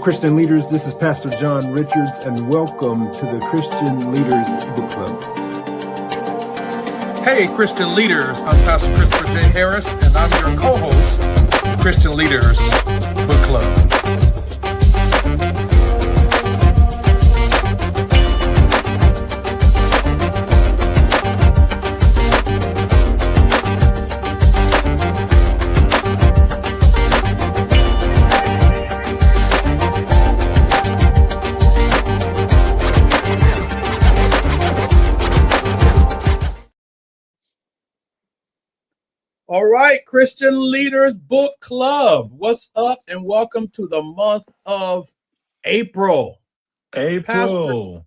Christian leaders, this is Pastor John Richards, and welcome to the Christian Leaders Book Club. Hey, Christian leaders, I'm Pastor Christopher J. Harris, and I'm your co-host of Christian Leaders Book Club. All right, Christian Leaders Book Club. What's up, and welcome to the month of April. Pastor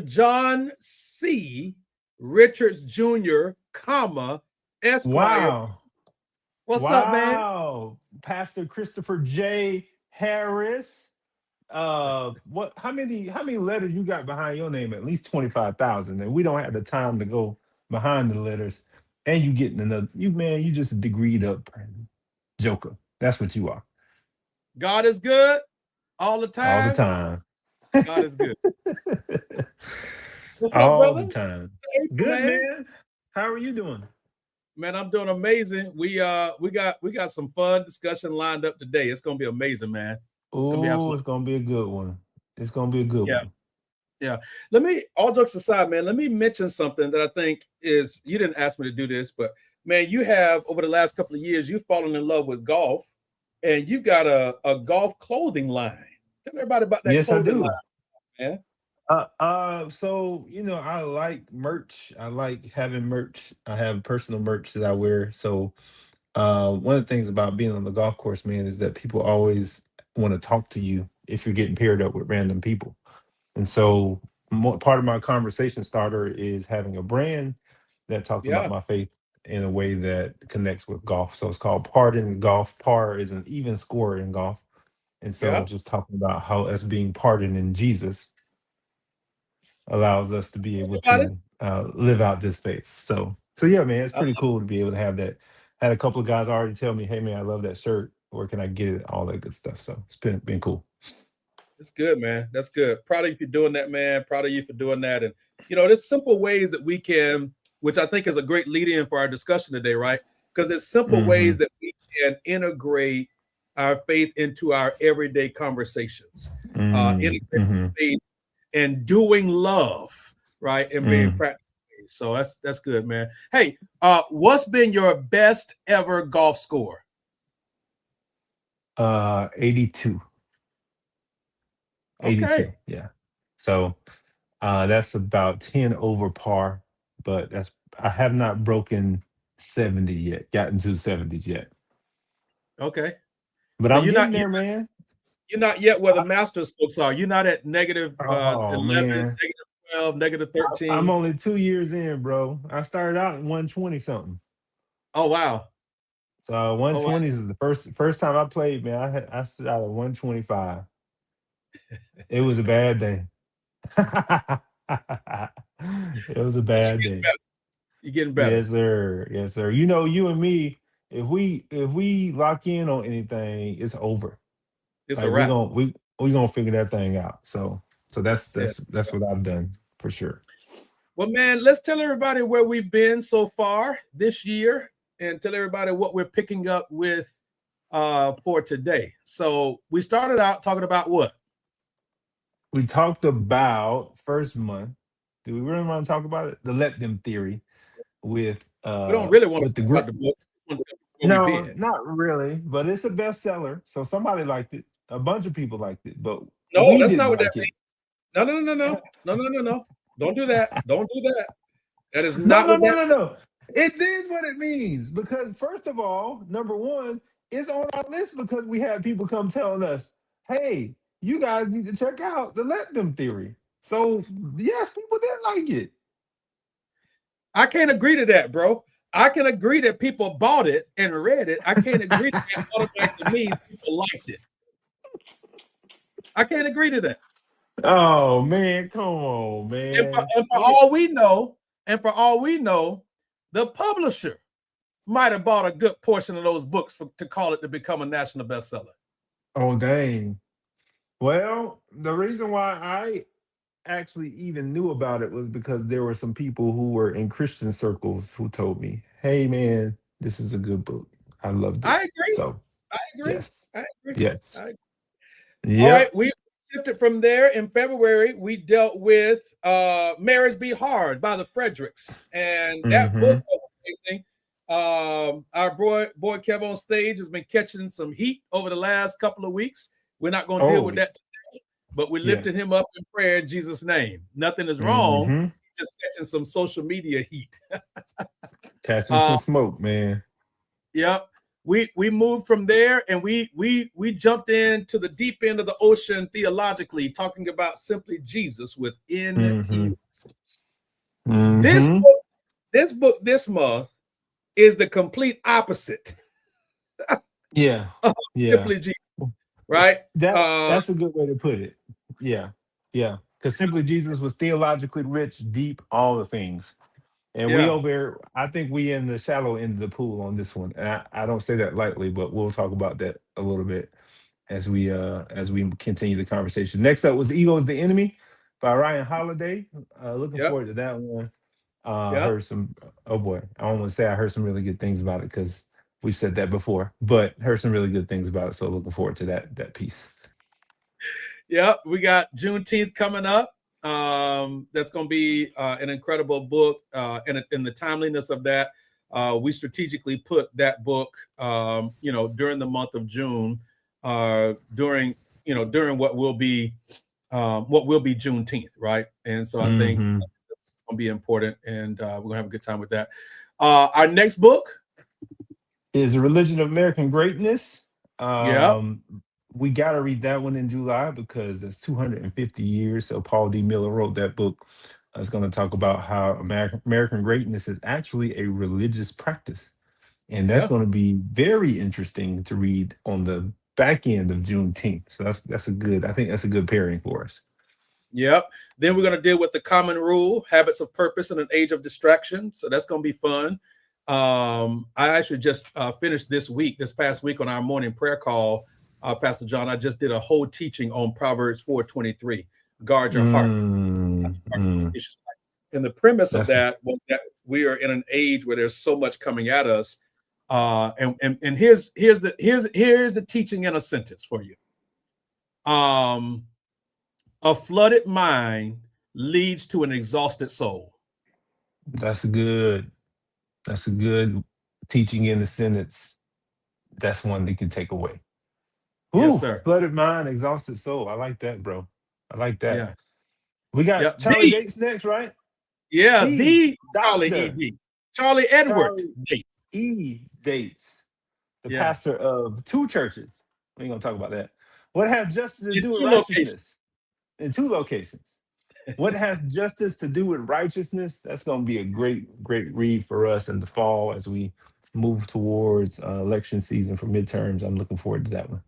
John C. Richards Jr., Esquire. Wow. What's up, man? Pastor Christopher J. Harris. How many letters you got behind your name? At least 25,000. And we don't have the time to go behind the letters. And you getting another, you just a degreed up joker. That's what you are. God is good all the time. All the time. God is good. What's all up, brother? The time. Hey, good, man. How are you doing? Man, I'm doing amazing. We got some fun discussion lined up today. It's gonna be amazing, man. It's gonna be a good one. It's gonna be a good one. Yeah. All jokes aside, man, let me mention something that I think is, you didn't ask me to do this, but man, you have over the last couple of years, you've fallen in love with golf, and you got a golf clothing line. Tell everybody about that. Yes, I do. Line, man. So I like merch. I like having merch. I have personal merch that I wear. So one of the things about being on the golf course, man, is that people always want to talk to you if you're getting paired up with random people. And so part of my conversation starter is having a brand that talks about my faith in a way that connects with golf. So it's called Pardon Golf. Par is an even score in golf. And so just talking about how us being pardoned in Jesus allows us to be able to live out this faith. So yeah, man, it's pretty cool to be able to have that. Had a couple of guys already tell me, hey, man, I love that shirt. Where can I get it? All that good stuff. So it's been cool. That's good, man. That's good. Proud of you for doing that, man. Proud of you for doing that. And, there's simple ways that we can, which I think is a great lead-in for our discussion today, right? Because there's simple ways that we can integrate our faith into our everyday conversations. Integrate faith and doing love, right? And being practical. So that's good, man. Hey, what's been your best ever golf score? 82. 82. Okay. Yeah. So that's about 10 over par, but I have not broken 70 yet, gotten to 70s yet. Okay. But so I'm getting there, man. You're not yet where the Masters folks are. You're not at negative 11, man. negative 12, negative 13. I'm only 2 years in, bro. I started out at 120 something. Oh, wow. So 120s is the first time I played, man. I started out at 125. It was a bad day. It was a bad day. You're getting better. Yes, sir. Yes, sir. You and me, if we lock in on anything, it's over. It's a wrap. We're gonna figure that thing out. So that's what I've done for sure. Well, man, let's tell everybody where we've been so far this year, and tell everybody what we're picking up with for today. So we started out talking about what? We talked about first month. Do we really want to talk about it? The let them theory with we don't really want to talk about the book. No, not really, but it's a bestseller. So somebody liked it. A bunch of people liked it, but no, that's not what that means. No. Don't do that. Don't do that. That is not No. It is what it means, because first of all, number one, it's on our list because we had people come telling us, hey, you guys need to check out the let them theory. So yes, people did like it. I can't agree to that, bro. I can agree that people bought it and read it. I can't agree that that automatically means people liked it. I can't agree to that. Oh man, come on, man. And for all we know, the publisher might have bought a good portion of those books to call it to become a national bestseller. Oh, dang. Well, the reason why I actually even knew about it was because there were some people who were in Christian circles who told me, "Hey, man, this is a good book. I loved it." I agree. So, I agree. yes, I agree. yes, All right, yep. we shifted from there. In February, we dealt with Marriage Be Hard by the Fredericks, and that book Mm-hmm. was amazing. Our boy Kev on stage has been catching some heat over the last couple of weeks. We're not going to deal Oh, with that today, but we lifted yes. him up in prayer in Jesus' name. Nothing is wrong, Mm-hmm. just catching some social media heat. Catching Uh, some smoke, man. Yep. We moved from there and we jumped into the deep end of the ocean theologically, talking about simply Jesus with Mm-hmm. NT. This Mm-hmm. book, this book this month is the complete opposite Yeah. of Yeah. simply Jesus, right? That's a good way to put it. Yeah. Yeah. Because simply Jesus was theologically rich, deep, all the things. And we Yeah, over here, I think we in the shallow end of the pool on this one. And I don't say that lightly, but we'll talk about that a little bit as we continue the conversation. Next up was Ego is the Enemy by Ryan Holiday. Looking yep, forward to that one. yep. Heard some, oh boy, I don't want to say I heard some really good things about it because we've said that before, but heard some really good things about it. So looking forward to that piece. Yep, we got Juneteenth coming up. That's going to be an incredible book, and in the timeliness of that, we strategically put that book, during the month of June, during what will be Juneteenth, right? And so I think Mm-hmm. it's going to be important, and we're going to have a good time with that. Our next book, Is a Religion of American Greatness. yeah, We got to read that one in July because that's 250 years. So Paul D. Miller wrote that book. It's going to talk about how American greatness is actually a religious practice. And that's yeah. going to be very interesting to read on the back end of Juneteenth. So that's a good, I think that's a good pairing for us. Yep. Then we're going to deal with the common rule, habits of purpose in an age of distraction. So that's going to be fun. I actually just finished this past week on our morning prayer call, Pastor John. I just did a whole teaching on Proverbs 4:23. Guard your heart. Mm, mm. And the premise of That's that was that we are in an age where there's so much coming at us. And here's the teaching in a sentence for you. A flooded mind leads to an exhausted soul. that's good. That's a good teaching in the sentence. That's one they can take away. Yes, Ooh, sir. flooded mind, exhausted soul. I like that, bro. I like that. Yeah. We Yeah. got Charlie Gates next, right? The The Charlie doctor, E.D. Charlie Edward Charlie Gates. E. Gates, the Yeah. pastor of two churches. We ain't gonna talk about that. What has justice to In do with 2 locations. righteousness? In two locations. What has justice to do with righteousness? That's gonna be a great, great read for us in the fall as we move towards election season for midterms. I'm looking forward to that one.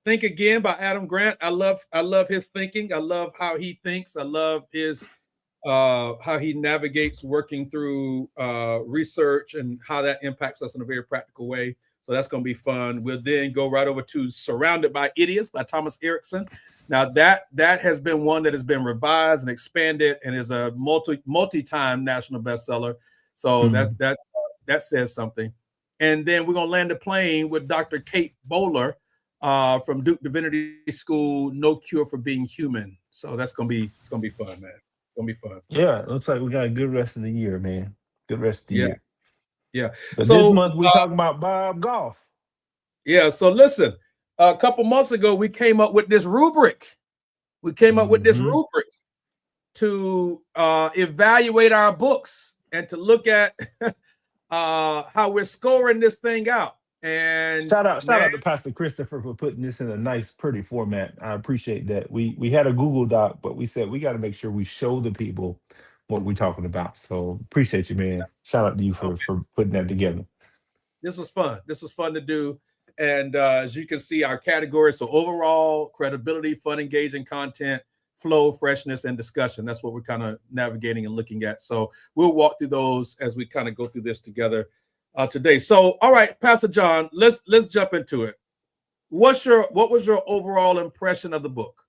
Think Again by Adam Grant. I love his thinking. I love how he thinks. I love his how he navigates working through research and how that impacts us in a very practical way. So that's going to be fun. We'll then go right over to Surrounded by Idiots by Thomas Erickson. Now that has been one that has been revised and expanded and is a multi-time national bestseller. So that says something. And then we're going to land the plane with Dr. Kate Bowler from Duke Divinity School, No Cure for Being Human. So it's gonna be fun, man. It's gonna be fun. Yeah, looks like we got a good rest of the year, man. Good rest of the year. Yeah. But this So month we talking about Bob Goff. yeah. So listen, a couple months ago we came up with this rubric. To evaluate our books and to look at how we're scoring this thing out. And Shout out to Pastor Christopher for putting this in a nice, pretty format. I appreciate that. We had a Google Doc, but we said we got to make sure we show the people what we're talking about. So appreciate you, man. Shout out to you for putting that together. This was fun. This was fun to do. And as you can see, our categories. So overall, credibility, fun, engaging content, flow, freshness, and discussion. That's what we're kind of navigating and looking at. So we'll walk through those as we kind of go through this together today. So, all right, Pastor John, let's jump into it. what was your overall impression of the book?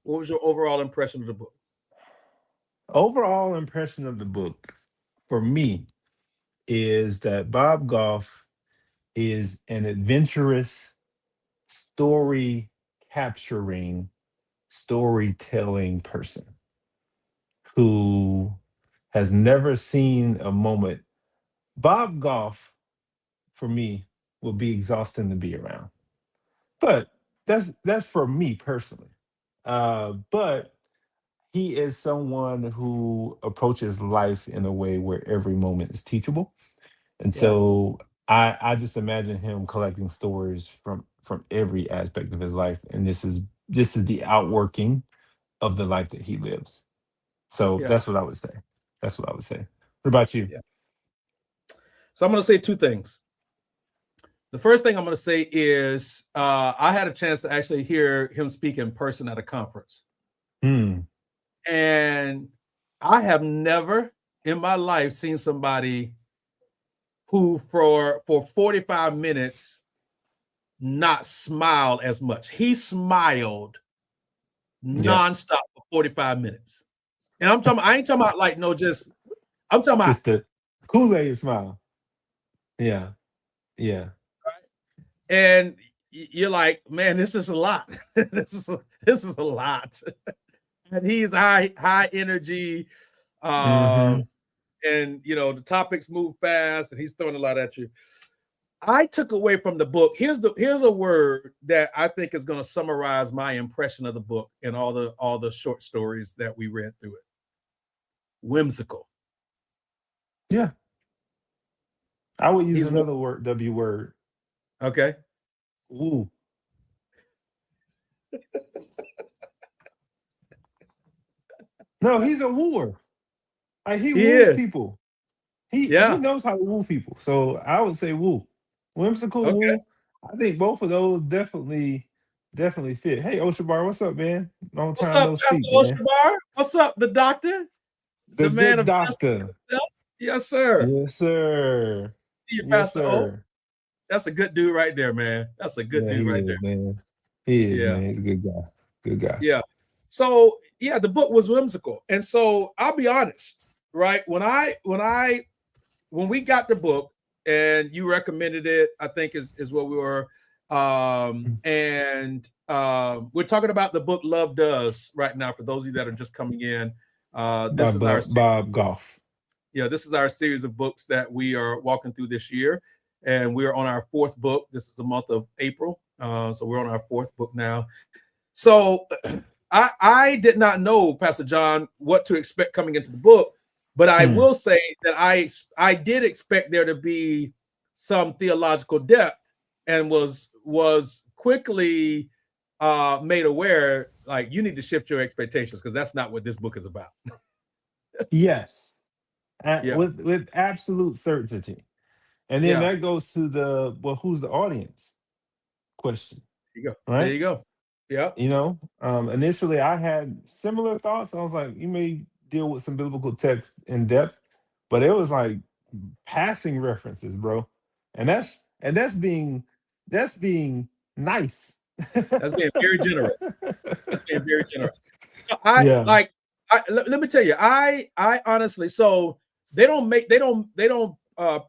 What was your overall impression of the book? Overall impression of the book for me is that Bob Goff is an adventurous, story capturing, storytelling person who has never seen a moment. Bob Goff, for me, will be exhausting to be around. But that's for me personally. But he is someone who approaches life in a way where every moment is teachable. And Yeah. so I just imagine him collecting stories from every aspect of his life. And this is the outworking of the life that he lives. So Yeah. that's what I would say. That's what I would say. What about you? Yeah. So I'm going to say two things. The first thing I'm going to say is I had a chance to actually hear him speak in person at a conference. Hmm. And I have never in my life seen somebody who for 45 minutes not smile as much. He smiled Yeah. nonstop for 45 minutes. And I ain't talking about like I'm talking about Just the Kool-Aid smile. Yeah. Yeah. and you're like, man, this is a lot. this is a lot. And he's high energy. Mhm. And the topics move fast and he's throwing a lot at you. I took away from the book. Here's a word that I think is going to summarize my impression of the book and all the short stories that we read through it. Whimsical. Yeah. I would use He's another word, W word. okay. Woo. No, he's a wooer. Like he He woos is. people. He Yeah. knows how to woo people. So I would say woo. Whimsical, Okay. woo. I think both of those definitely fit. Hey, Oshabar, what's up, man? Long What's time up, no Pastor speak, man. Oshabar? What's up, the doctor? The The man good of justice doctor. himself? Yes, sir. Yes, sir. See you, Yes, Pastor O. sir. That's a good dude right there, man. That's a good Yeah, dude he right is, there. man. He is, Yeah. man. He's a good guy. Good guy. Yeah. So yeah, the book was whimsical. And so I'll be honest, right? When we got the book and you recommended it, I think is what we were. And we're talking about the book Love Does right now for those of you that are just coming in. This is our Bob Goff. Yeah, this is our series of books that we are walking through this year. And we're on our fourth book. This is the month of April. So we're on our fourth book now. So I did not know, Pastor John, what to expect coming into the book, but I will say that I did expect there to be some theological depth and was quickly made aware, like, you need to shift your expectations because that's not what this book is about. Yes. Yeah. With absolute certainty. And then Yeah. that goes to the who's the audience question. There you go. Right? There you go. Yeah. Initially I had similar thoughts. I was like, you may deal with some biblical text in depth, but it was like passing references, bro. And that's being nice. That's being very generous. That's being very generous. Let me tell you, I honestly, so they don't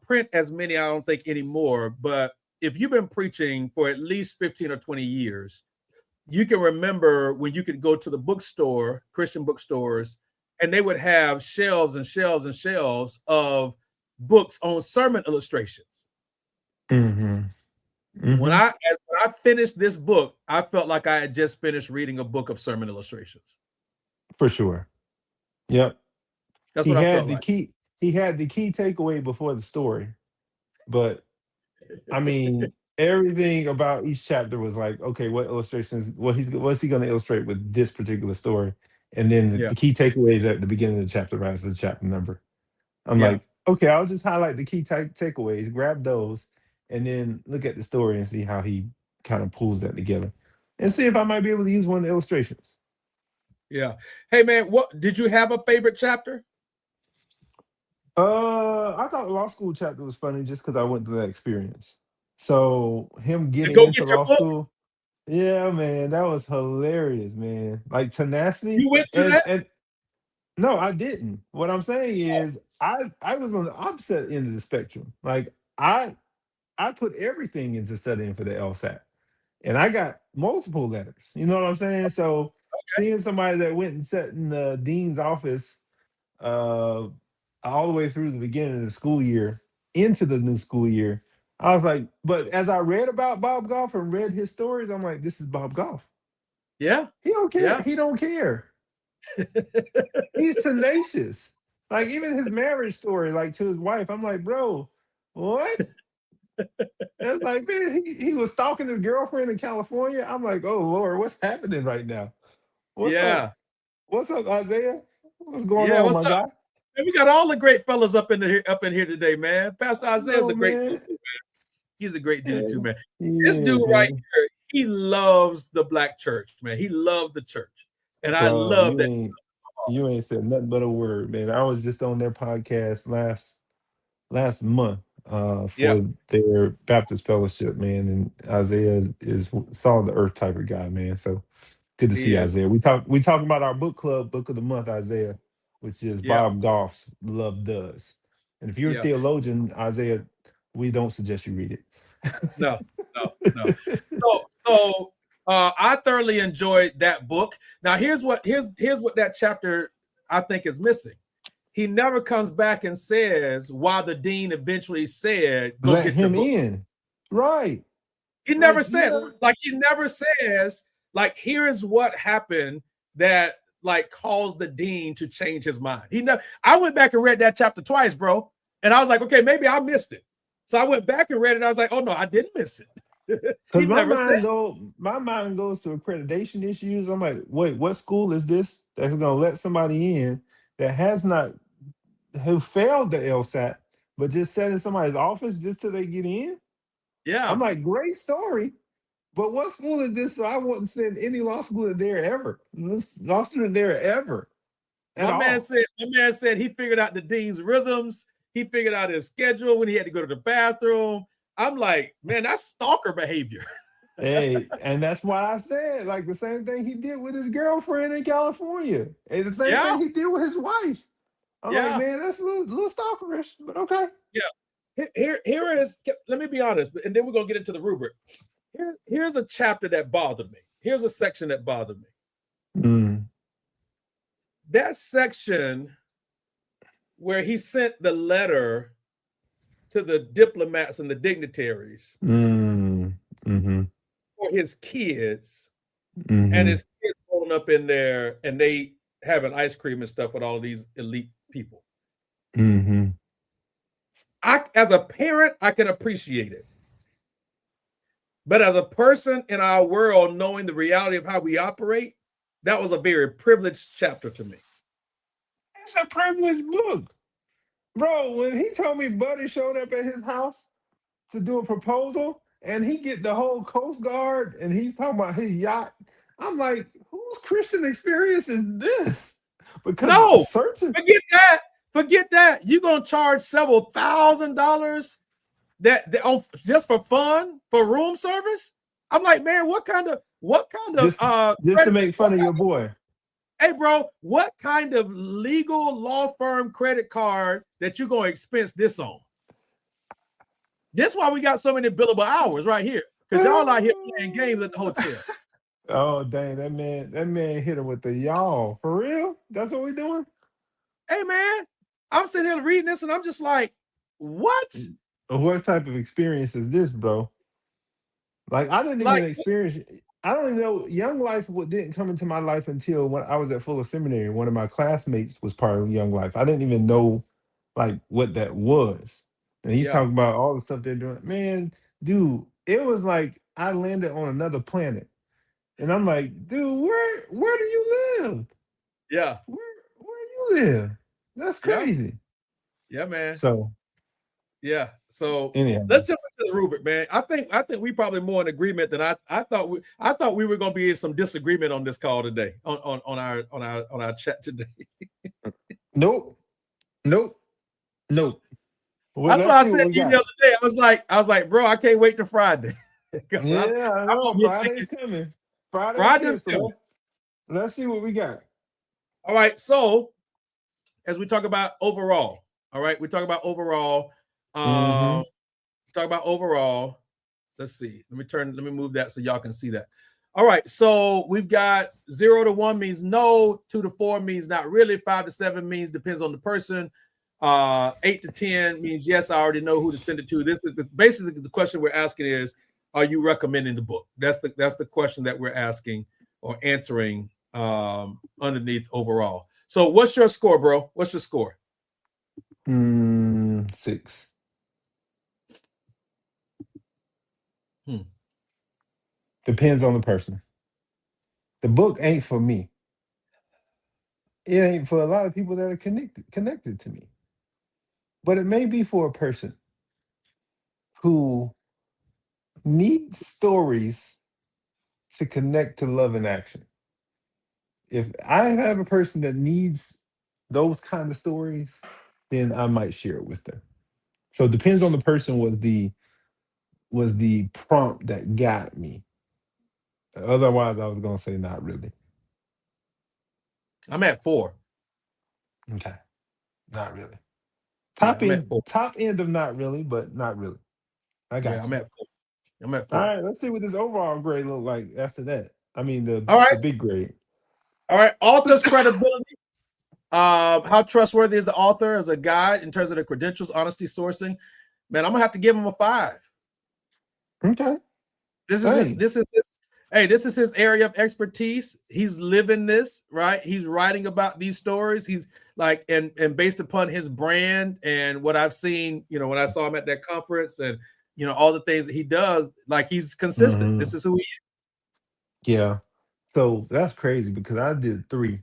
print as many, I don't think, anymore. But if you've been preaching for at least 15 or 20 years, you can remember when you could go to the bookstore, Christian bookstores, and they would have shelves and shelves and shelves of books on sermon illustrations. Mm-hmm. Mm-hmm. When I finished this book, I felt like I had just finished reading a book of sermon illustrations. For sure. Yep. That's what I felt like. He had the key takeaway before the story, but I mean, everything about each chapter was like, okay, what illustrations? What's he going to illustrate with this particular story? And then the key takeaways at the beginning of the chapter, right, the chapter number. I'm like, okay, I'll just highlight the key takeaways, grab those, and then look at the story and see how he kind of pulls that together, and see if I might be able to use one of the illustrations. Yeah. Hey, man, what did you have a favorite chapter? I thought the law school chapter was funny just because I went through that experience. So him getting go into get your law book? school. Yeah, man, that was hilarious, man. Like tenacity You went through and that? no, I didn't. What I'm saying is I was on the opposite end of the spectrum. Like I put everything into studying for the LSAT. And I got multiple letters. You know what I'm saying? So seeing somebody that went and sat in the dean's office uh all the way through the beginning of the school year into the new school year, I was like, but as I read about Bob Goff and read his stories, I'm like, this is Bob Goff. Yeah, He don't care. yeah. He don't care. He's tenacious. Like even his marriage story, like to his wife, I'm like, bro, what? It's like, man, he was stalking his girlfriend in California. I'm like, oh Lord, what's happening right now? What's up? Yeah, What's up, Isaiah? What's going yeah. on, What's my up? guy? Man, we got all the great fellas up in here today, man. Pastor Isaiah's No, a great dude. man. He's a great dude too, Yeah, man. he This dude is, right man. here, he loves the black church, man. He loves the church, and I Bro, love that. you ain't said nothing but a word, man. I was just on their podcast last month Yeah, for their Baptist fellowship, man. And Isaiah is saw the earth type of guy, man. So good to he see is. Isaiah. We talk about our book club book of the month, Isaiah, which is Yeah, Bob Goff's Love Does. And if you're a yeah. theologian, Isaiah, we don't suggest you read No, no, no. it. So I thoroughly enjoyed that book. Now here's what that chapter I think is missing. He never comes back and says why the dean eventually said, "Go Let get your him book." in. Right. He Like never you said, know, like he never says, like here's what happened that like caused the dean to change his mind. He never. I went back and read that chapter twice, bro, and I was like, okay, maybe I missed it. So I went back and read it. And I was like, oh no, I didn't miss it. because He never said, my mind goes to accreditation issues. I'm like, wait, what school is this that's gonna let somebody in that has not who failed the LSAT, but just sat in somebody's office just till they get in? I'm yeah. like, great story. But what school is this? So I wouldn't send any law student there ever. Law student there ever at all. My man said he figured out the dean's rhythms. He figured out his schedule when he had to go to the bathroom. I'm like, man, that's stalker behavior. Hey, and that's why I said like the same thing he did with his girlfriend in California, and the same Yeah, thing he did with his wife. I'm like, yeah, man, that's a little stalkerish, but okay. yeah. Here is. Let me be honest, and then we're gonna get into the rubric. Here's a chapter that bothered me. Here's a section that bothered me. Mm, That section where he sent the letter to the diplomats and the dignitaries mm-hmm, for his kids, and mm-hmm, his kids rolling up in there, and they having ice cream and stuff with all of these elite people. mm-hmm. As a parent, I can appreciate it. But as a person in our world, knowing the reality of how we operate, that was a very privileged chapter to me. It's a privileged book, bro. When he told me Buddy showed up at his house to do a proposal, and he get the whole Coast Guard, and he's talking about his yacht. I'm like, whose Christian experience is this? Because No, searching, forget that. Forget that. You're gonna charge several $1,000s just for fun for room service. I'm like, man, what kind of just to make fun of your boy. hey bro, what kind of legal law firm credit card that you gonna expense this on? This is why we got so many billable hours right here, because y'all out here playing games at the hotel. Oh dang, that man hit him with the y'all. For real? That's what we doing? Hey man, I'm sitting here reading this and I'm just like, what? What type of experience is this, bro? Like I didn't even Like, experience. I don't even know. Young Life didn't come into my life until when I was at Fuller Seminary. One of my classmates was part of Young Life. I didn't even know like what that was. And he's yeah, talking about all the stuff they're doing. Man, dude, it was like I landed on another planet. And I'm like, dude, where do you live? yeah, Where you live? That's yeah, crazy. yeah, man. So Yeah. So anyhow, let's jump into the rubric, man. I think we probably more in agreement than I thought we were gonna be in some disagreement on this call today, on our chat today. nope, nope, nope. Well, That's let's why I see said what we to you the got. other day. I was like, bro, I can't wait till Friday. Yeah, I know. Friday's coming. Friday's here. Friday's So coming. let's see what we got. All right. So as we talk about overall, all right, we talk about overall. Talk about overall. Let's see. Let me move that so y'all can see that. All right. So we've got 0 to 1 means no, 2 to 4 means not really, 5 to 7 means depends on the person. 8 to 10 means yes, I already know who to send it to. This is basically the question we're asking is, are you recommending the book? That's the question that we're asking or answering underneath overall. So what's your score, bro? What's your score? 6. Depends on the person. The book ain't for me. It ain't for a lot of people that are connected to me. But it may be for a person who needs stories to connect to love and action. If I have a person that needs those kind of stories, then I might share it with them. So it depends on the person was the prompt that got me. Otherwise, I was gonna say not really. I'm at 4. Okay. Not really. Yeah, I'm at 4. Top end of not really, but not really. I got you. I'm at 4. I'm at 4. All right, let's see what this overall grade look like after that. I mean the big grade. All right. Author's credibility. How trustworthy is the author as a guide in terms of the credentials, honesty, sourcing? Man, I'm gonna have to give him a 5. Okay. This is his area of expertise. He's living this, right? He's writing about these stories. He's like, and based upon his brand and what I've seen, when I saw him at that conference and all the things that he does, like he's consistent. This is who he is. Yeah. So that's crazy because I did 3.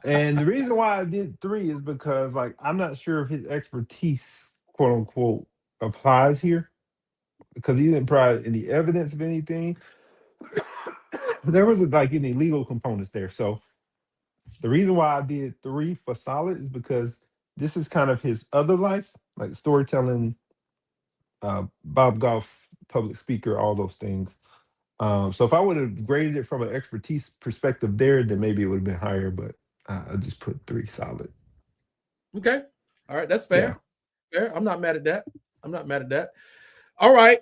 And the reason why I did 3 is because like I'm not sure if his expertise, quote unquote, applies here. Because he didn't provide any evidence of anything. There wasn't like any legal components there. So the reason why I did 3 for solid is because this is kind of his other life, like storytelling, Bob Goff, public speaker, all those things. So if I would have graded it from an expertise perspective there, then maybe it would have been higher, but I just put 3 solid. Okay. All right. That's fair. Yeah. Fair. I'm not mad at that. All right.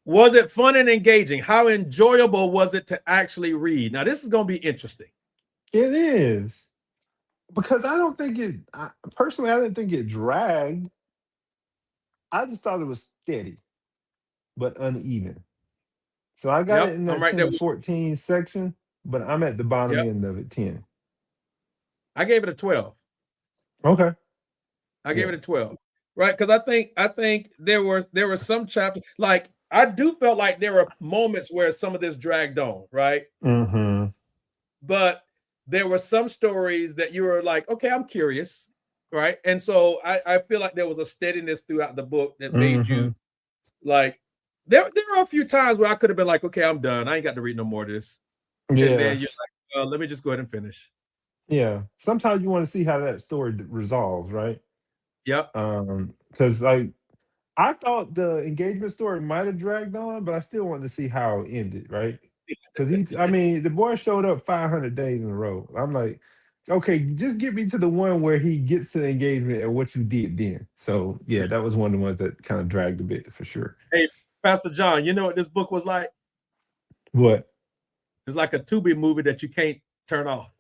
Was it fun and engaging? How enjoyable was it to actually read? Now, this is going to be interesting. It is. Because I don't think I didn't think it dragged. I just thought it was steady, but uneven. So I got it in that 10 to 14 section, but I'm at the bottom end of it, 10. I gave it a 12. Okay. I gave it a 12. Right? Because I think there were some chapters, like I do felt like there were moments where some of this dragged on, right? But there were some stories that you were like, okay, I'm curious, right? And so I feel like there was a steadiness throughout the book that made you like, there are a few times where I could have been like, okay, I'm done. I ain't got to read no more of this. Yeah. And then you're like, let me just go ahead and finish. Yeah. Sometimes you want to see how that story resolves, right? Yep. Because like I thought the engagement story might have dragged on, but I still wanted to see how it ended, right? Because the boy showed up 500 days in a row. I'm like, okay, just get me to the one where he gets to the engagement and what you did then. So yeah, that was one of the ones that kind of dragged a bit for sure. Hey, Pastor John, you know what this book was like? What? It's like a Tubi movie that you can't turn off.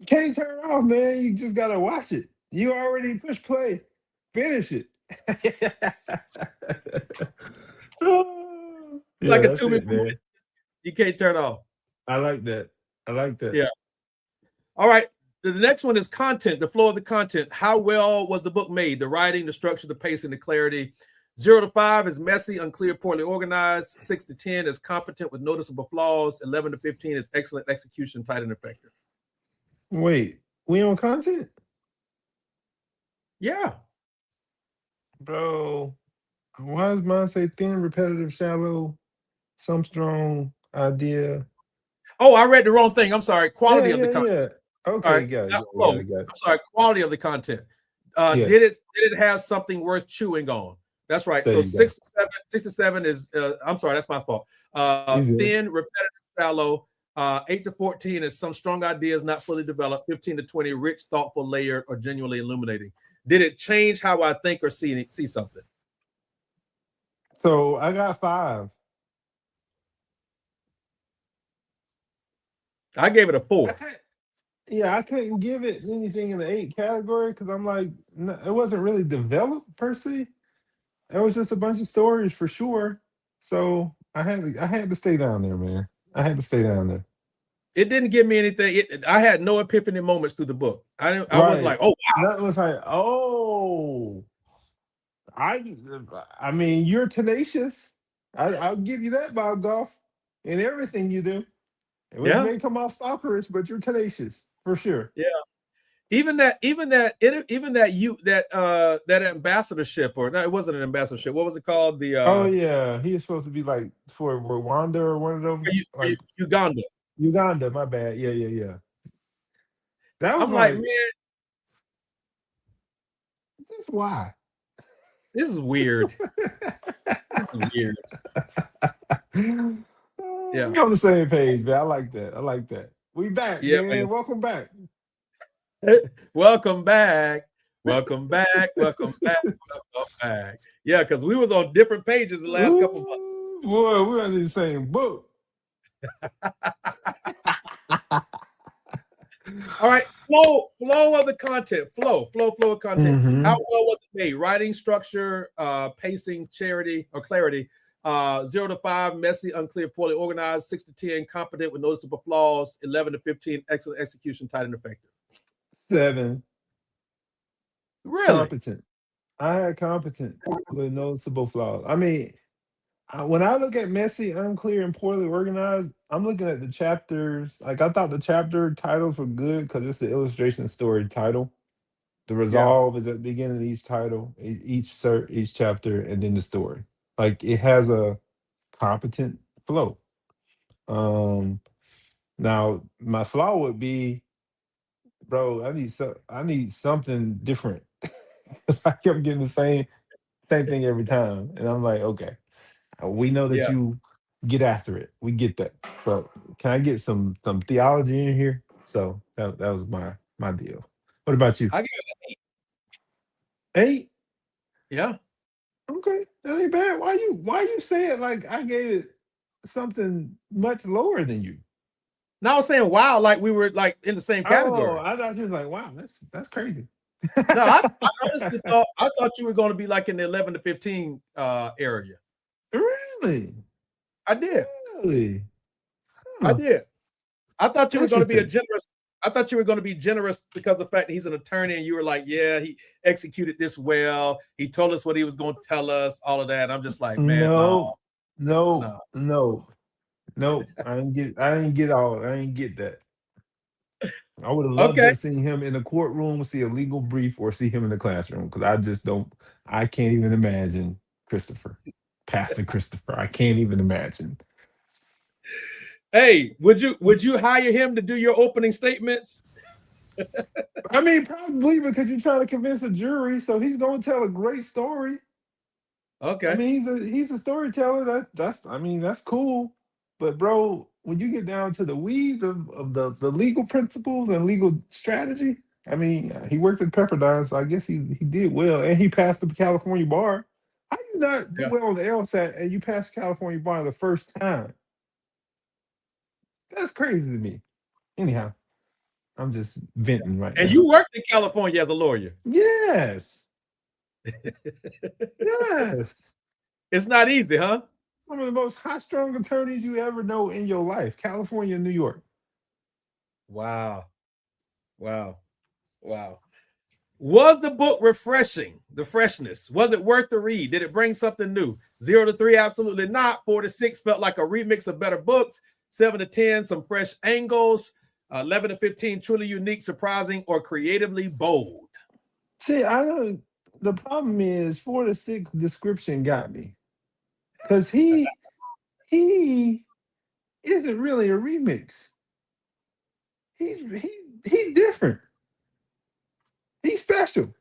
Can't turn it off, man. You just gotta watch it. You already push play. Finish it. Like a Tubi movie. You can't turn off. I like that. Yeah. All right. The next one is content, the flow of the content. How well was the book made? The writing, the structure, the pacing, the clarity. 0 to 5 is messy, unclear, poorly organized. 6 to 10 is competent with noticeable flaws. 11 to 15 is excellent execution, tight and effective. Wait, we on content? Yeah. Bro, why does mine say thin, repetitive, shallow, some strong idea? Oh, I read the wrong thing. I'm sorry. Quality of the content. Yeah. Okay, right. got it. I'm sorry. Quality of the content. Did it have something worth chewing on? That's right. There So you go. 6 to 7 is I'm sorry, that's my fault. You good. Thin, repetitive, shallow. 8 to 14 is some strong ideas not fully developed. 15 to 20, rich, thoughtful, layered, or genuinely illuminating. Did it change how I think or see something? So I got 5. I gave it a I 4. can't, yeah, I couldn't give it anything in the 8 category because I'm like, it wasn't really developed per se. It was just a bunch of stories for sure. So I had to stay down there, man. I had to stay down there. It didn't give me anything. I had no epiphany moments through the book. I was like, Right. oh wow. That was like, oh, I mean, you're tenacious. I'll give you that, Bob Goff, in everything you do. And you Yeah. may come off stalkerish, but you're tenacious for sure. Yeah. Even that ambassadorship, or no, it wasn't an ambassadorship. What was it called? Oh yeah, he is supposed to be like for Rwanda or one of them, like Uganda. Uganda. My bad. Yeah, yeah, yeah. That was I'm like, like, man, that's why. this is weird. This is weird. Yeah. We on the same page, man. I like that. I like that. We back, Yeah, man. man. Welcome back. Welcome back. Welcome back. Welcome back. Welcome back. Yeah, because we was on different pages the last couple months. Ooh, boy, we're under the same book. All right, flow of the content, flow of content. Mhm. How well was it made? Writing structure, pacing, clarity. 0 to 5, messy, unclear, poorly organized. 6 to 10, competent with noticeable flaws. 11 to 15, excellent execution, tight and effective. 7. Really? Competent. I had competent with noticeable flaws. I mean, when I look at messy, unclear, and poorly organized, I'm looking at the chapters. Like I thought the chapter titles were good because it's the illustration story title. The resolve is at the beginning of each title, each chapter, and then the story. Like it has a competent flow. Now my flaw would be, bro, I need something different. Because I kept getting the same thing every time. And I'm like, okay, we know that Yeah. you get after it. We get that. But can I get some theology in here? So that was my deal. What about you? I give it 8? Yeah. Okay, that ain't bad. Why you say it like I gave it something much lower than you? Now I was saying, wow, like we were like in the same category. Oh, I thought you was like, wow, that's crazy. No, I honestly thought you were going to be like in the 11 to 15 area. Really? I did. Really? I did. I thought you were going to be Interesting. I thought you were going to be generous because of the fact that he's an attorney and you were like, yeah, he executed this well. He told us what he was going to tell us, all of that. I'm just like, man, no. No. I didn't get that. I would have loved to Okay. have seen him in the courtroom, see a legal brief, or see him in the classroom because I can't even imagine Pastor Christopher. I can't even imagine. Hey, would you hire him to do your opening statements? I mean, probably because you're trying to convince a jury, so he's going to tell a great story. Okay. I mean, he's a storyteller. That's cool. But bro, when you get down to the weeds of the legal principles and legal strategy, I mean, he worked at Pepperdine, so I guess he did well, and he passed the California bar. How you not do well on the LSAT and you pass the California bar the first time? That's crazy to me. Anyhow, I'm just venting right now. And you worked in California as a lawyer. Yes. Yes. It's not easy, huh? Some of the most high-strung attorneys you ever know in your life, California and New York. Wow. Was the book refreshing? The freshness. Was it worth the read? Did it bring something new? 0 to 3, absolutely not. 4 to 6 felt like a remix of better books. 7 to 10, some fresh angles. 11 to 15, truly unique, surprising, or creatively bold. See, I don't. The problem is 4 to 6 description got me, because he isn't really a remix. He's different. He's special.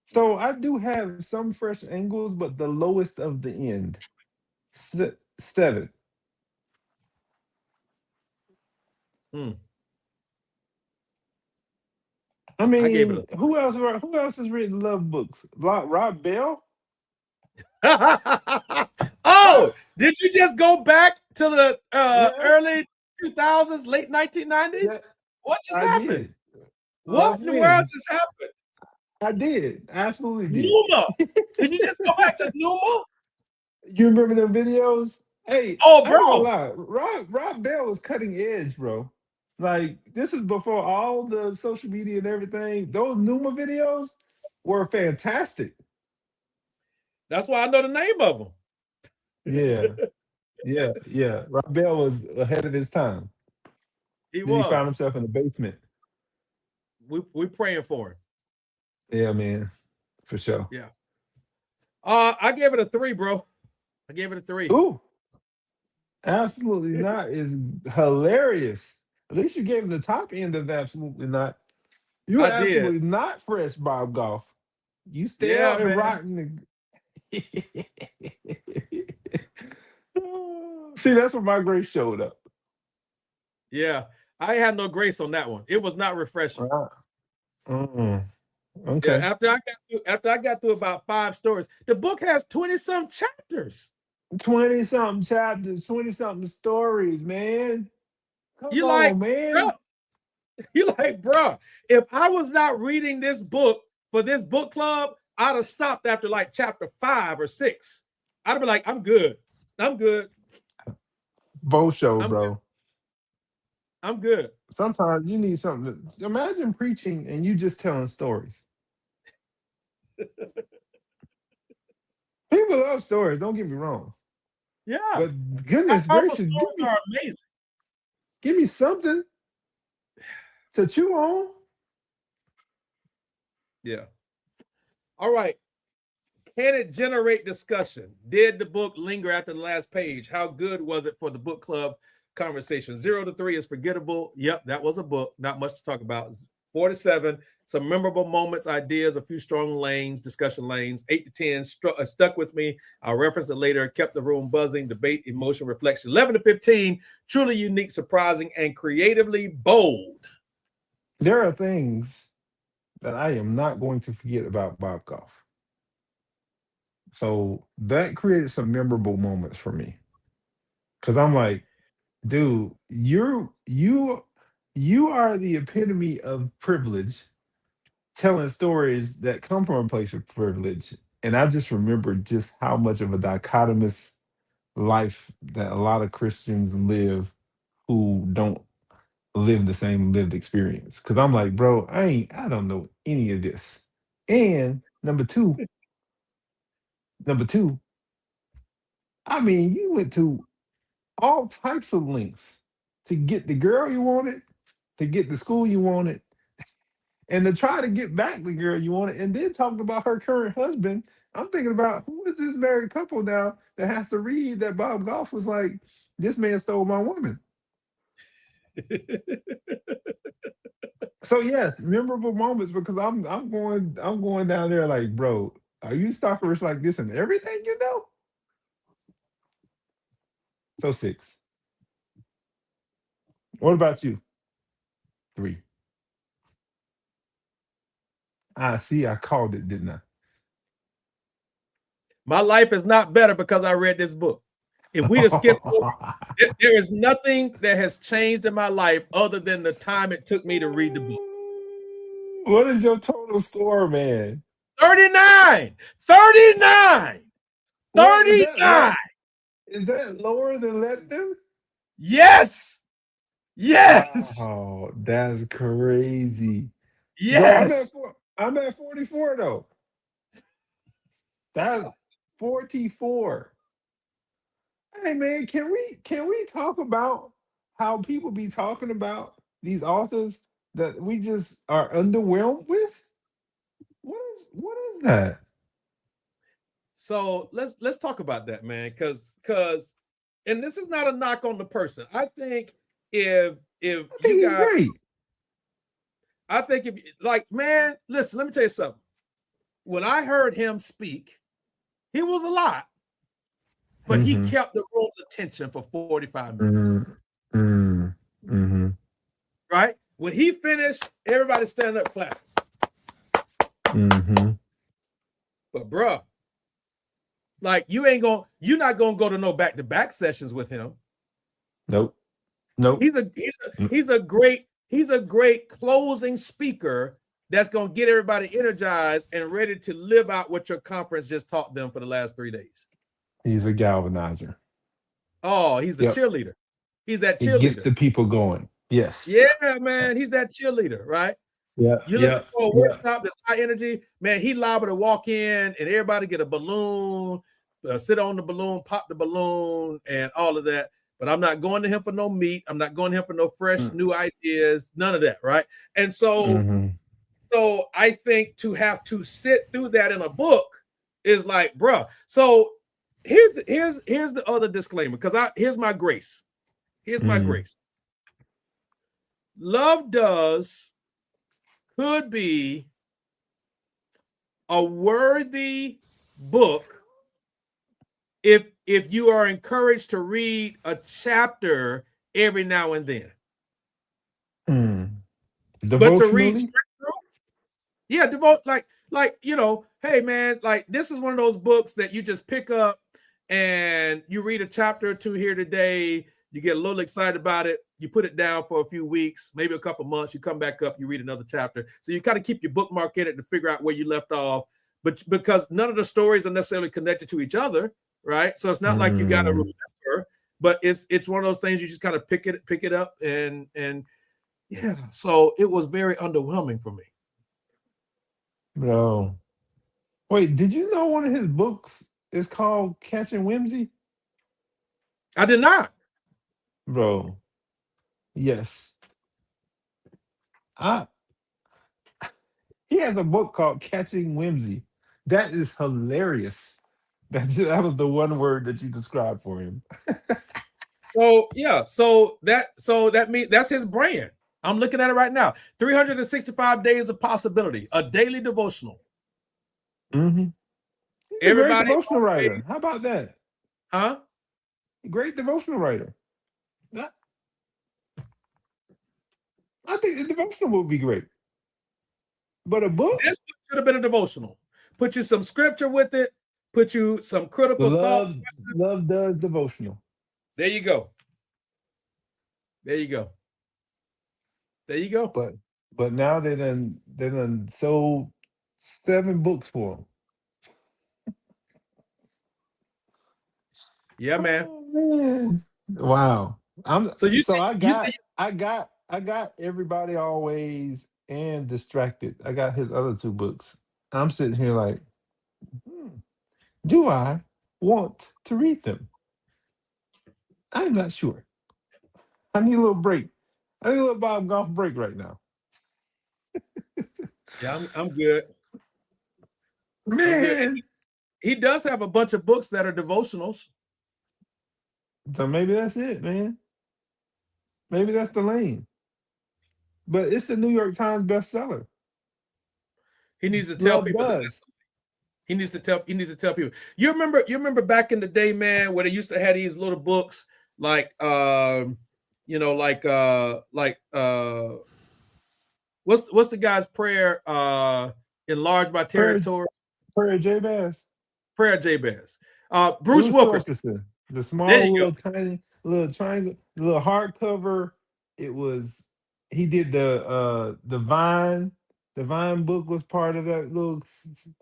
So I do have some fresh angles, but the lowest of the end. 7. Hmm. I I gave it mean, who else? Who else has written love books? Rob Bell. a. Huh? Oh, did you just go back to the Yes. early 2000s, late Yeah, 1990s? What just I happened? did. What Love in the world wins. just happened? I did. Absolutely did. Numa. Did you just go back to Numa? You remember them videos? Hey, Oh, I ain't gonna bro. lie. Rob Bell was cutting edge, bro. Like this is before all the social media and everything. Those Numa videos were fantastic. That's why I know the name of Yeah, him. yeah. Rob Bell was ahead of his time. He Then he found was. himself in the basement. We praying for him. Yeah, man, for sure. Yeah. I gave it a 3, bro. I gave it a 3. Ooh, absolutely not is hilarious. At least you gave him the top end of absolutely not. You were I did. absolutely not fresh, Bob Golf. You stale Yeah, and man. rotten. See, that's where my grace showed up. Yeah. I had no grace on that one. It was not refreshing. Mm, Yeah, okay. after I got through about 5 stories, the book has 20-some chapters. 20 something chapters, 20 something stories, man. Come You on, like, bro, man. bro, if I was not reading this book for this book club, I'd have stopped after like chapter 5 or 6. I'd be like, I'm good. I'm good. Both show, I'm good. bro. I'm good. Sometimes you need something. Imagine preaching and you just telling stories. People love stories, don't get me wrong. Yeah. But goodness Bible gracious, stories are amazing. give me something to chew on. Yeah. All right. Can it generate discussion? Did the book linger after the last page? How good was it for the book club conversation? 0 to 3 is forgettable. Yep, that was a book. Not much to talk about. 4 to 7, some memorable moments, ideas, a few strong lanes, discussion lanes. 8 to 10, stuck with me. I'll reference it later. Kept the room buzzing, debate, emotion, reflection. 11 to 15, truly unique, surprising, and creatively bold. There are things that I am not going to forget about Bob Goff. So that created some memorable moments for me. Cause I'm like, dude, you are the epitome of privilege, telling stories that come from a place of privilege. And I just remember just how much of a dichotomous life that a lot of Christians live who don't live the same lived experience. Cause I'm like, bro, I don't know any of this. And number two, I mean, you went to all types of lengths to get the girl you wanted, to get the school you wanted, and to try to get back the girl you wanted, and then talking about her current husband. I'm thinking about who is this married couple now that has to read that Bob Goff was like, this man stole my woman. So yes, memorable moments because I'm going down there like, bro, are you stalkerish like this and everything you know? So 6. What about you? 3. I see. I called it, didn't I? My life is not better because I read this book. If we just skip over, there is nothing that has changed in my life other than the time it took me to read the book. What is your total score, man? 39, 39, Wait, is that 39. is that lower than let them? Yes, yes, Wow, that's crazy, bro. yes. I'm at 44 though. That's 44. Hey man, can we talk about how people be talking about these authors that we just are underwhelmed with? What is that? So let's talk about that, man. Because and this is not a knock on the person. I think if I you think he's got, great. I think if like, man, listen, let me tell you something. when I heard him speak, he was a lot, but he kept the room's attention for 45 minutes. Right? When he finished, everybody standing up clapping. But bruh, like you're not gonna go to no back-to-back sessions with him. Nope. He's a great closing speaker that's gonna get everybody energized and ready to live out what your conference just taught them for the last 3 days. He's a galvanizer. Oh, he's a cheerleader. He's that cheerleader. He gets the people going. Yes. Yeah, man. He's that cheerleader, right? Yeah. You look for a workshop that's high energy, man. He liable to walk in and everybody get a balloon, sit on the balloon, pop the balloon, and all of that. But I'm not going to him for no meat. I'm not going to him for no fresh new ideas. None of that, right? And so, so I think to have to sit through that in a book is like, bruh. So here's the other disclaimer, because here's my grace. Here's my grace. Love Does could be a worthy book if you are encouraged to read a chapter every now and then. But to read straight through, like hey man, like this is one of those books that you just pick up and you read a chapter or two here today. You get a little excited about it. You put it down for a few weeks, maybe a couple months. You come back up, you read another chapter. So you kind of keep your bookmark in it to figure out where you left off. But because none of the stories are necessarily connected to each other, right? So it's not like you got to remember, but it's one of those things you just kind of pick it up and yeah. So it was very underwhelming for me. Bro, wait, did you know one of his books is called Catching Whimsy? I did not. Bro, yes. He has a book called Catching Whimsy. That is hilarious. That was the one word that you described for him. So yeah, so that means that's his brand. I'm looking at it right now. 365 Days of Possibility, a daily devotional. He's Everybody, a great devotional writer. How about that? Huh? Great devotional writer. I think the devotional would be great. But a book? This should have been a devotional. Put you some scripture with it. Put you some critical thought. Love Does devotional. There you go. There you go. There you go. But now they done sold 7 books for him. Yeah, man. Oh, man. Wow. I got Everybody Always and Distracted. I got his other 2 books. I'm sitting here like, do I want to read them? I'm not sure. I need a little break. I need a little Bob Goff break right now. Yeah, I'm good. Man. He does have a bunch of books that are devotionals. So maybe that's it, man. Maybe that's the lane. But it's the New York Times bestseller. He needs to tell people. He needs to tell people. You remember back in the day, man, where they used to have these little books like what's the guy's prayer? Enlarge my territory. Prayer Jabez. Prayer Jabez. Bruce Wilkerson. The small little tiny little triangle, little hardcover. He did the Vine. The Vine book was part of that little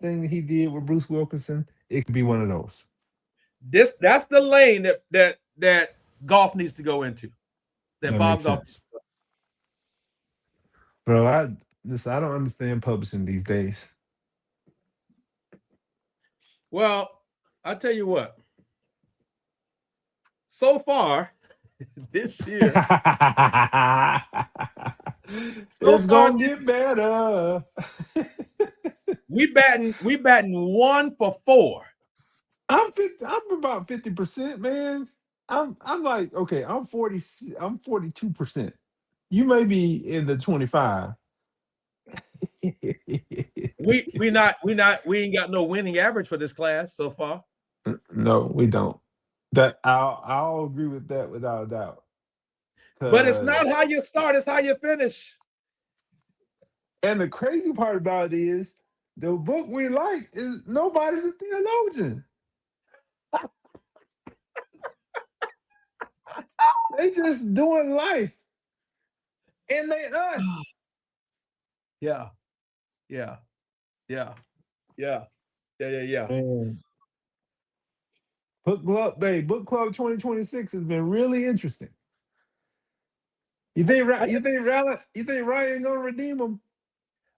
thing that he did with Bruce Wilkinson. It could be one of those. That's the lane that Goff needs to go into. That Bob Goff. Bro, I don't understand publishing these days. Well, I tell you what. So far, this year, it's gonna get better. we batting 1 for 4. I'm about 50%, man. I'm like, okay, I'm 42%. You may be in the 25. we ain't got no winning average for this class so far. No, we don't. That I'll agree with that without a doubt. But it's not 'Cause- how you start, it's how you finish. And the crazy part about it is the book we like is nobody's a theologian. They just doing life. And they us. Yeah. Yeah. Yeah. Yeah. Yeah. Yeah. Yeah. Man. Book Club 2026 has been really interesting. You think Ryan gonna redeem him?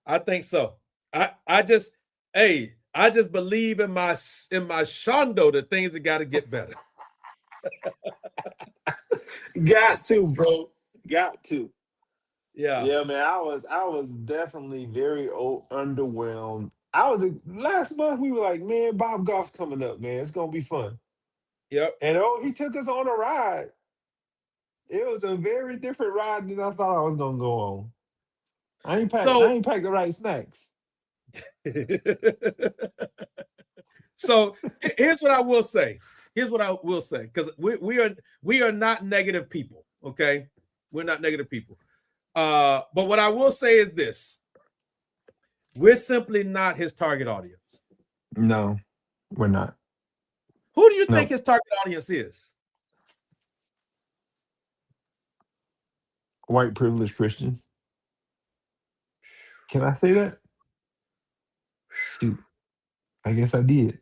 I think so. I just believe in my shondo that things have got to get better. Got to, bro. Got to. Yeah. Yeah, man. I was definitely very underwhelmed. Last month we were like, man, Bob Goff's coming up, man. It's gonna be fun. Yep. And he took us on a ride. It was a very different ride than I thought I was gonna go on. I ain't packed the right snacks. So here's what I will say. Because we are not negative people. Okay, we're not negative people. But what I will say is this: we're simply not his target audience. No, we're not. Who do you think his target audience is? White privileged Christians. Can I say that? Shoot. I guess I did.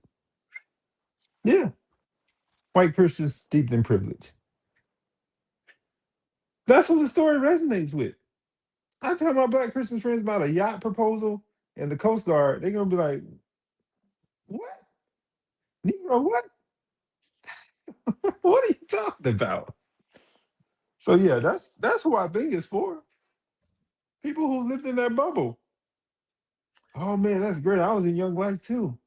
Yeah. White Christians steeped in privilege. That's what the story resonates with. I tell my Black Christian friends about a yacht proposal and the Coast Guard, they're gonna be like, what? Negro, what? What are you talking about? So yeah, that's who I think it's for. People who lived in that bubble. Oh man, that's great. I was in Young Life too.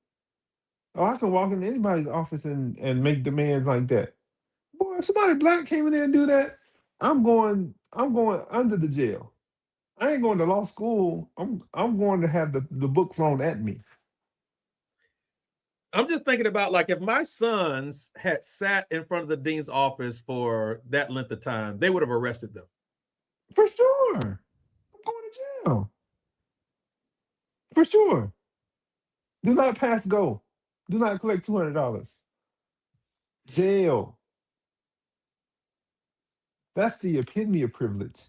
Oh, I can walk into anybody's office and make demands like that. Boy, if somebody Black came in there and do that, I'm going under the jail. I ain't going to law school. I'm going to have the book thrown at me. I'm just thinking about, like, if my sons had sat in front of the dean's office for that length of time, they would have arrested them. For sure. I'm going to jail. For sure. Do not pass go. Do not collect $200. Jail. That's the epitome of privilege.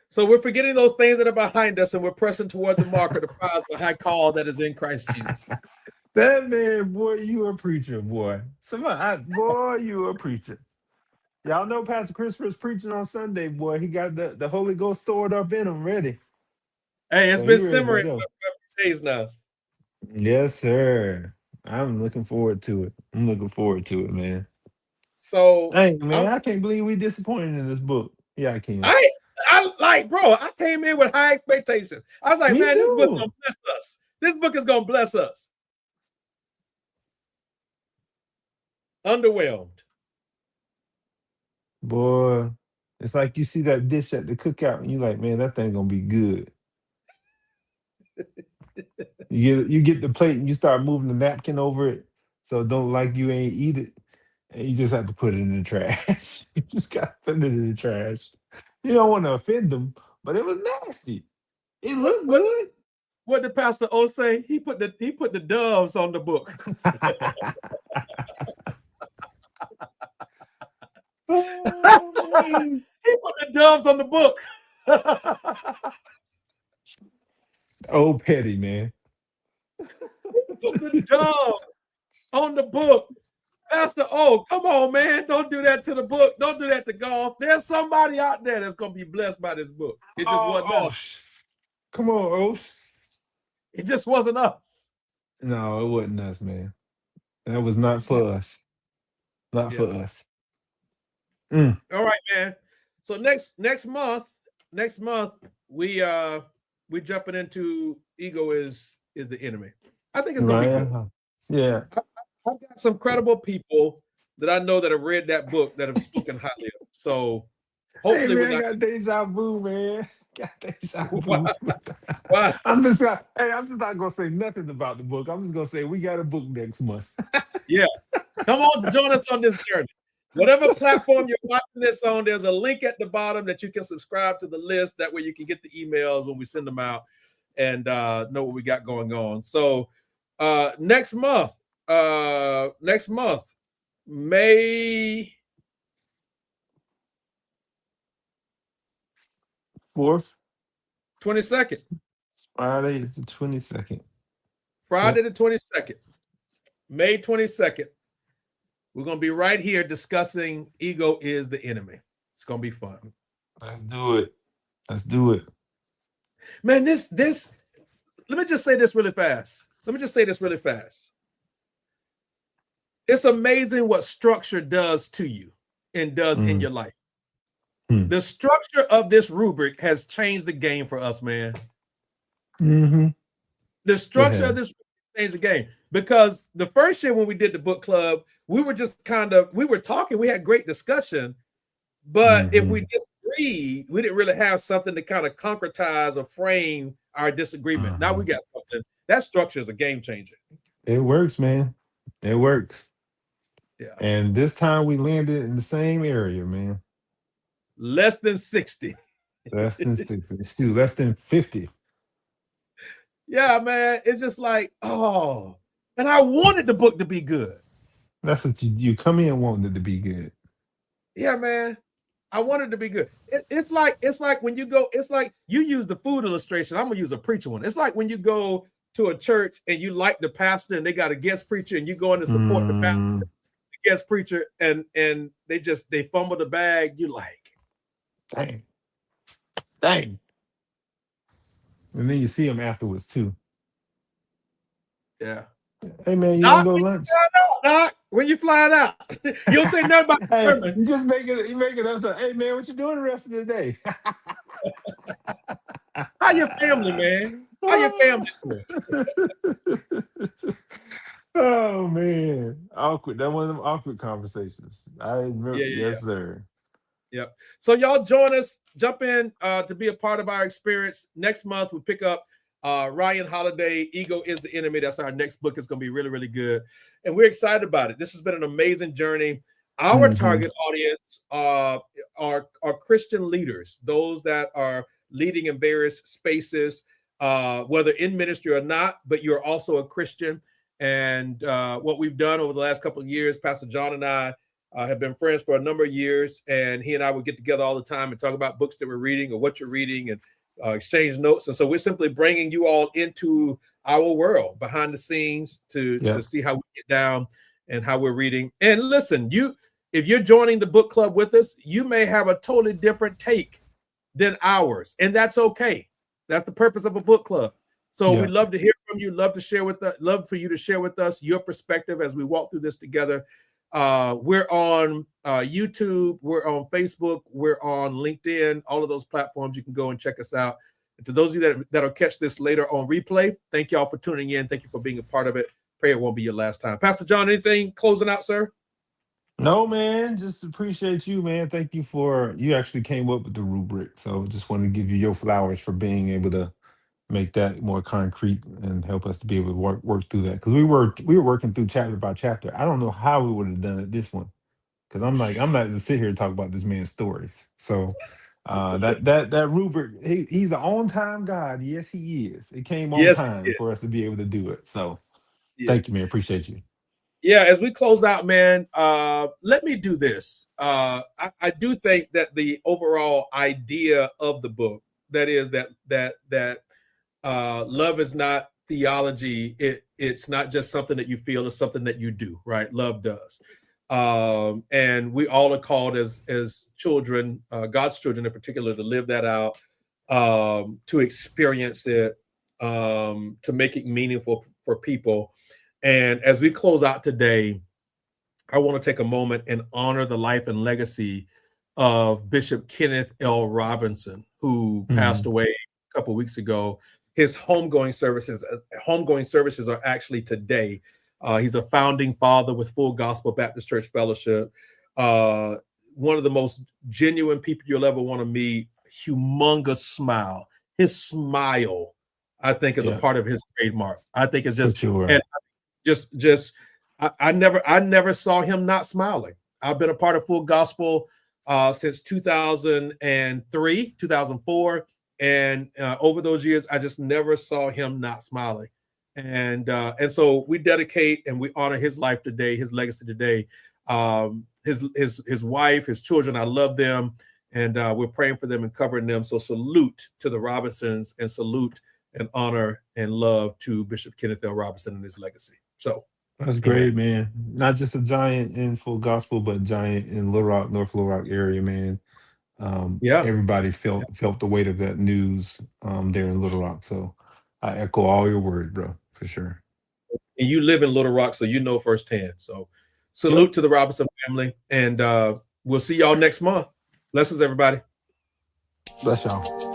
So we're forgetting those things that are behind us, and we're pressing toward the mark of the prize, the high call that is in Christ Jesus. That man, boy, you a preacher, boy. Boy, you a preacher. Y'all know Pastor Christopher's preaching on Sunday, boy. He got the Holy Ghost stored up in him, ready. Hey, it's So been he ready to simmering go. for a few days now. Yes, sir. I'm looking forward to it. I'm looking forward to it, man. So, Hey, man, I can't believe we disappointed in this book. Yeah, I can. I like, bro, I came in with high expectations. I was like, Me man, this book is too. gonna bless us. This book is gonna bless us. Underwhelmed. Boy, it's like you see that dish at the cookout and you're like, man, that thing gonna be good. You get the plate and you start moving the napkin over it, so don't like you ain't eat it, and you just have to put it in the trash. You just gotta put it in the trash. You don't want to offend them, but it was nasty. It looked good. What did Pastor O say? He put the doves on the book. Oh, man. He put the doves on the book. Oh, petty, man. Put the doves on the book. Pastor O, come on, man. Don't do that to the book. Don't do that to golf. There's somebody out there that's going to be blessed by this book. It just wasn't us. Come on, Osh. It just wasn't us. No, it wasn't us, man. That was not for us. Not for us. All right, man. So next month, we jumping into ego is the enemy. I think it's gonna be good. Yeah. I've got some credible people that I know that have read that book that have spoken highly of. So Hey Hopefully, man, we're I not. got deja vu, man. Got deja vu. Why? I'm just not gonna say nothing about the book. I'm just gonna say we got a book next month. Yeah. Come on, join us on this journey. Whatever platform you're watching this on, there's a link at the bottom that you can subscribe to the list. That way you can get the emails when we send them out and know what we got going on. So next month, May 4th, 22nd, Friday is the 22nd. Friday the 22nd, May 22nd. We're going to be right here discussing Ego is the Enemy. It's going to be fun. Let's do it. Let's do it. Man, this, let me just say this really fast. It's amazing what structure does to you and does in your life. The structure of this rubric has changed the game for us, man. Mm-hmm. The structure of this rubric changed the game. Because the first year when we did the book club, we were just we were talking, we had great discussion, but if we disagreed, we didn't really have something to kind of concretize or frame our disagreement. Now we got something. That structure is a game changer. It works, man. It works. Yeah. And this time we landed in the same area, man. Less than 60. Less than 60. Shoot, less than 50. Yeah, man. It's just like, oh, and I wanted the book to be good. That's what you come in wanting it to be good. Yeah, man. I wanted it to be good. It's like when you go, it's like you use the food illustration. I'm gonna use a preacher one. It's like when you go to a church and you like the pastor and they got a guest preacher and you go in to support the pastor, the guest preacher, and they fumble the bag. You like, dang. And then you see them afterwards too. Yeah. Hey man, you wanna go to lunch? Doc, when you flying out, you don't say nothing about the sermon. You just making us. Hey man, what you doing the rest of the day? How your family, man? How your family? Oh man, awkward. That one of them awkward conversations. I remember. Yes, sir. Yep. So y'all join us, jump in to be a part of our experience. Next month we pick up Ryan Holiday, Ego is the Enemy. That's our next book. It's going to be really, really good. And we're excited about it. This has been an amazing journey. Our target audience are Christian leaders, those that are leading in various spaces, whether in ministry or not, but you're also a Christian. And what we've done over the last couple of years, Pastor John and I have been friends for a number of years, and he and I would get together all the time and talk about books that we're reading or what you're reading and exchange notes. And so we're simply bringing you all into our world behind the scenes to see how we get down and how we're reading. And listen, if you're joining the book club with us, you may have a totally different take than ours, and that's okay. That's the purpose of a book club. So we'd love to hear from you, love for you to share with us your perspective as we walk through this together. We're on YouTube, we're on Facebook, we're on LinkedIn, all of those platforms. You can go and check us out. And to those of you that'll catch this later on replay, thank y'all for tuning in. Thank you for being a part of it. Pray it won't be your last time. Pastor John, anything closing out, sir? No, man, just appreciate you, man. Thank you you actually came up with the rubric. So just want to give you your flowers for being able to make that more concrete and help us to be able to work through that. Because we were working through chapter by chapter. I don't know how we would have done it this one. Because I'm not to sit here and talk about this man's stories. So that rubric, he's an on-time God. Yes, he is. It came on time for us to be able to do it. So thank you, man. Appreciate you. Yeah, as we close out, man, let me do this. I do think that the overall idea of the book, that is that love is not theology. It's not just something that you feel, it's something that you do, right? Love does. And we all are called as children, God's children in particular, to live that out, to experience it, to make it meaningful for people. And as we close out today, I want to take a moment and honor the life and legacy of Bishop Kenneth L. Robinson, who passed away a couple of weeks ago. His homegoing services are actually today. He's a founding father with Full Gospel Baptist Church Fellowship. one of the most genuine people you'll ever want to meet. Humongous smile. His smile, I think, is a part of his trademark. I think it's just, and I never saw him not smiling. I've been a part of Full Gospel since 2003, 2004. And over those years, I just never saw him not smiling. And so we dedicate and we honor his life today, his legacy today. His wife, his children, I love them. And we're praying for them and covering them. So salute to the Robinsons, and salute and honor and love to Bishop Kenneth L. Robinson and his legacy. So that's great, man. Not just a giant in Full Gospel, but giant in Little Rock, North Little Rock area, man. Everybody felt the weight of that news there in Little Rock. So I echo all your words, bro, for sure. And you live in Little Rock, so you know firsthand. So salute to the Robinson family, and we'll see y'all next month. Blessings, everybody. Bless y'all.